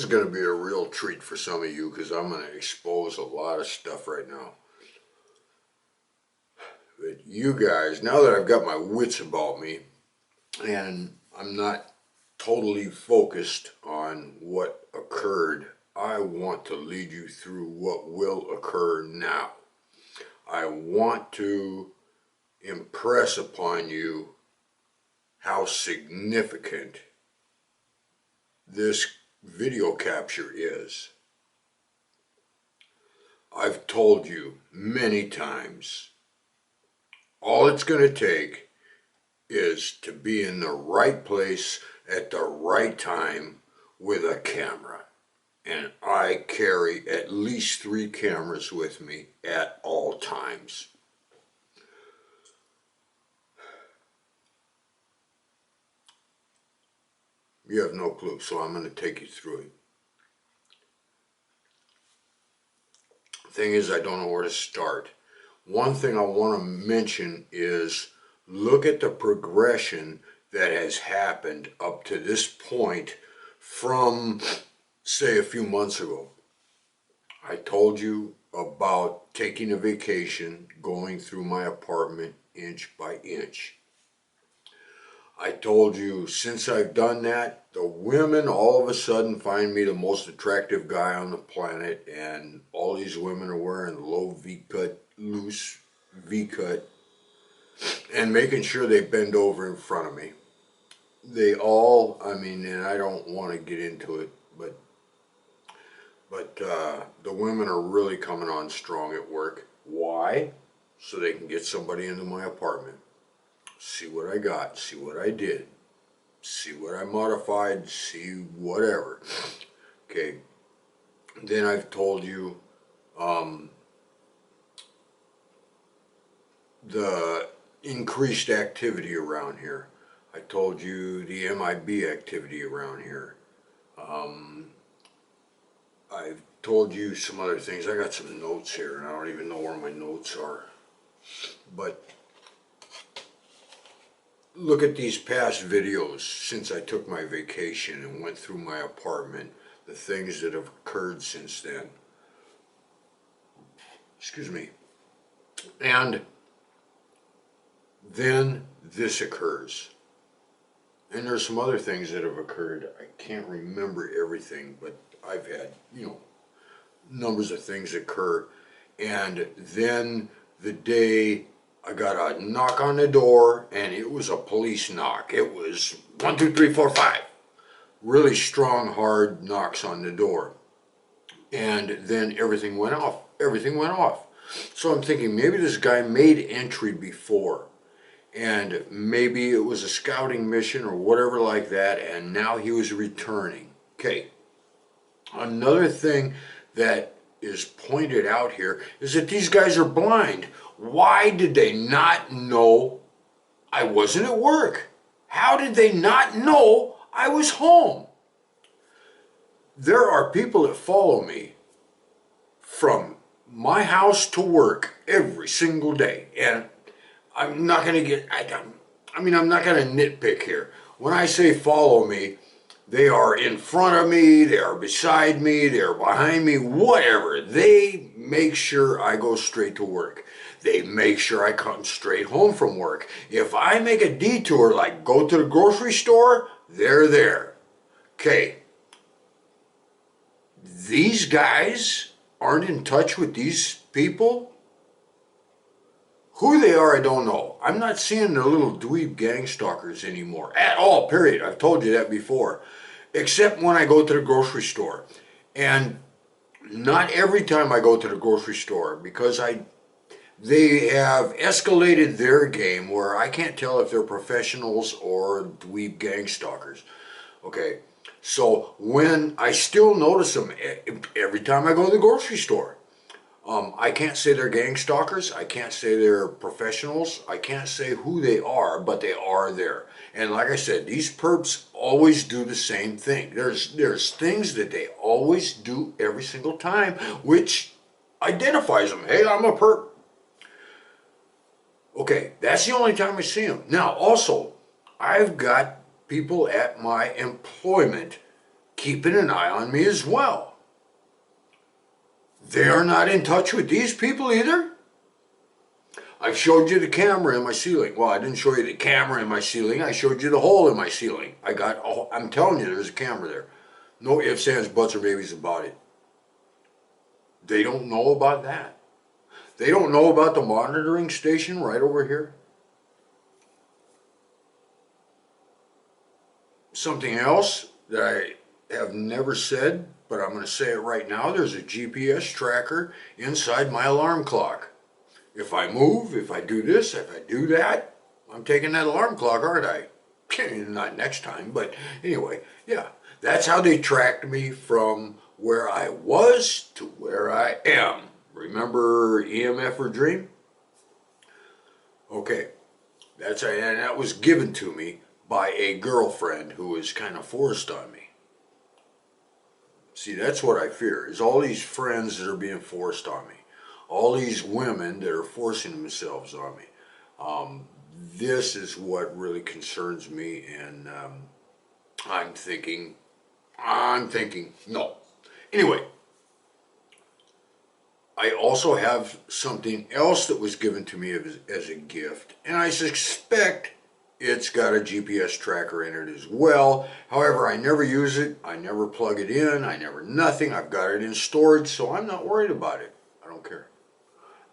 is going to be a real treat for some of you because I'm going to expose a lot of stuff right now. But you guys, now that I've got my wits about me and I'm not totally focused on what occurred, I want to lead you through what will occur now. I want to impress upon you how significant this video capture is. I've told you many times, all it's going to take is to be in the right place at the right time with a camera. And I carry at least 3 cameras with me at all times. You have no clue, so I'm going to take you through it. Thing is, I don't know where to start. One thing I want to mention is look at the progression that has happened up to this point from, say, a few months ago. I told you about taking a vacation, going through my apartment inch by inch. I told you since I've done that, the women all of a sudden find me the most attractive guy on the planet, and all these women are wearing low V-cut, loose V-cut, and making sure they bend over in front of me. They all, and I don't want to get into it, but the women are really coming on strong at work. Why? So they can get somebody into my apartment. See what I got, see what I did, see what I modified, see whatever. Okay, then I've told you the increased activity around here. I told you the MIB activity around here. I've told you some other things. I got some notes here and I don't even know where my notes are. But look at these past videos since I took my vacation and went through my apartment, the things that have occurred since then. Excuse me. And then this occurs. And there's some other things that have occurred. I can't remember everything, but I've had, numbers of things occur. And then the day I got a knock on the door, and it was a police knock. It was 1, 2, 3, 4, 5. Really strong, hard knocks on the door. And then everything went off. Everything went off. So I'm thinking maybe this guy made entry before. And maybe it was a scouting mission or whatever like that, and now he was returning. Okay. Another thing that is pointed out here is that these guys are blind. Why did they not know I wasn't at work? How did they not know I was home? There are people that follow me from my house to work every single day, and I'm not going to get, I'm not going to nitpick here. When I say follow me, they are in front of me, they are beside me, they are behind me, whatever. They make sure I go straight to work. They make sure I come straight home from work. If I make a detour, like go to the grocery store, they're there. Okay. These guys aren't in touch with these people. Who they are, I don't know. I'm not seeing the little dweeb gang stalkers anymore at all, period. I've told you that before. Except when I go to the grocery store. And not every time I go to the grocery store, because they have escalated their game where I can't tell if they're professionals or dweeb gang stalkers. Okay, so when I still notice them every time I go to the grocery store. I can't say they're gang stalkers. I can't say they're professionals. I can't say who they are, but they are there. And like I said, these perps always do the same thing. There's things that they always do every single time, which identifies them. Hey, I'm a perp. Okay, that's the only time I see them. Now, also, I've got people at my employment keeping an eye on me as well. They are not in touch with these people either. I showed you the camera in my ceiling. Well, I didn't show you the camera in my ceiling. I showed you the hole in my ceiling. I'm telling you, there's a camera there. No ifs, ands, buts, or maybes about it. They don't know about that. They don't know about the monitoring station right over here. Something else that I have never said, but I'm going to say it right now. There's a GPS tracker inside my alarm clock. If I move, if I do this, if I do that, I'm taking that alarm clock, aren't I? Not next time, but anyway, yeah. That's how they tracked me from where I was to where I am. Remember EMF or dream? Okay, and that was given to me by a girlfriend who was kind of forced on me. See, that's what I fear, is all these friends that are being forced on me. All these women that are forcing themselves on me. This is what really concerns me, and I'm thinking, no. Anyway, I also have something else that was given to me as a gift, and I suspect it's got a GPS tracker in it as well. However, I never use it, I never plug it in, nothing. I've got it in storage, so I'm not worried about it. I don't care.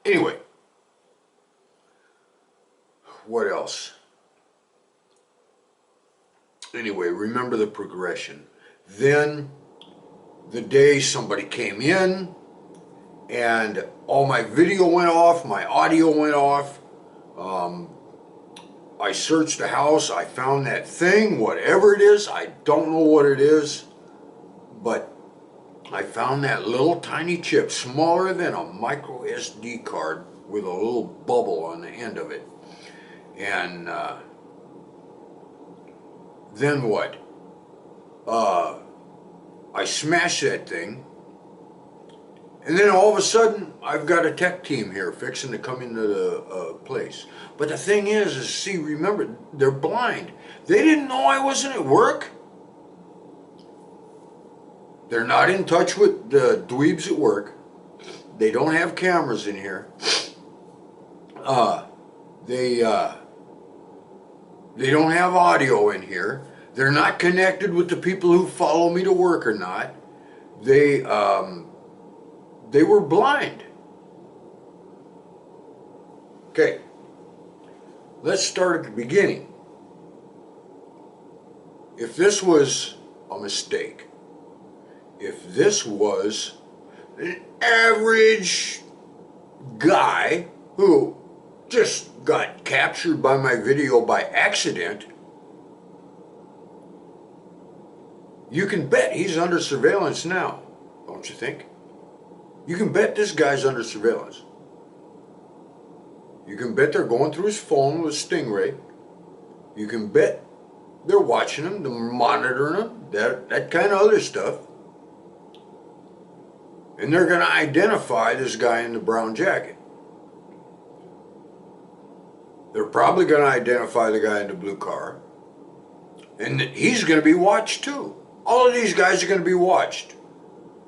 Anyway, what else? Anyway, remember the progression. Then, the day somebody came in, and all my video went off, my audio went off. I searched the house, I found that thing, whatever it is, I don't know what it is, but I found that little tiny chip, smaller than a micro SD card, with a little bubble on the end of it. And then what? I smashed that thing, and then all of a sudden, I've got a tech team here fixing to come into the place. But the thing is, see, remember, they're blind. They didn't know I wasn't at work. They're not in touch with the dweebs at work. They don't have cameras in here. They don't have audio in here. They're not connected with the people who follow me to work or not. They were blind. Okay, let's start at the beginning. If this was a mistake, if this was an average guy who just got captured by my video by accident, you can bet he's under surveillance now, don't you think? You can bet this guy's under surveillance. You can bet they're going through his phone with Stingray. You can bet they're watching him, they're monitoring him, that kind of other stuff. And they're going to identify this guy in the brown jacket. They're probably going to identify the guy in the blue car. And he's going to be watched too. All of these guys are going to be watched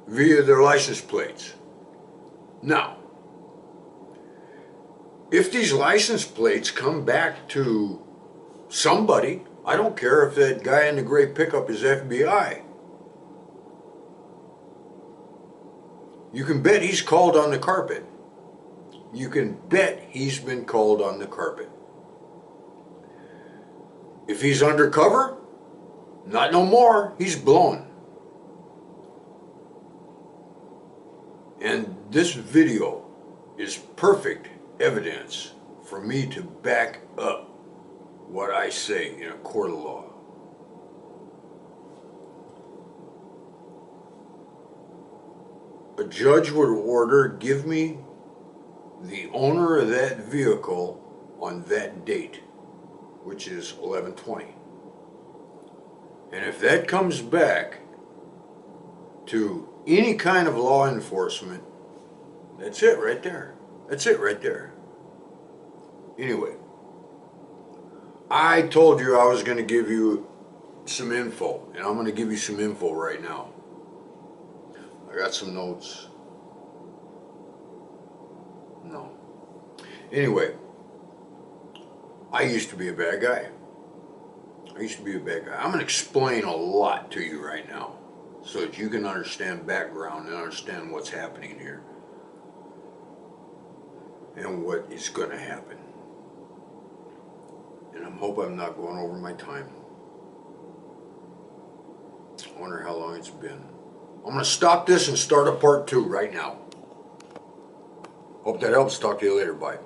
via their license plates. Now, if these license plates come back to somebody, I don't care if that guy in the gray pickup is FBI. You can bet he's called on the carpet. You can bet he's been called on the carpet. If he's undercover, not no more, he's blown. And this video is perfect evidence for me to back up what I say in a court of law. A judge would order, give me the owner of that vehicle on that date, which is 11/20. And if that comes back to any kind of law enforcement, that's it right there. That's it right there. Anyway, I told you I was going to give you some info, and I'm going to give you some info right now. I got some notes. No. Anyway, I used to be a bad guy. I'm going to explain a lot to you right now so that you can understand background and understand what's happening here and what is going to happen. And I hope I'm not going over my time. I wonder how long it's been. I'm going to stop this and start a part 2 right now. Hope that helps. Talk to you later. Bye.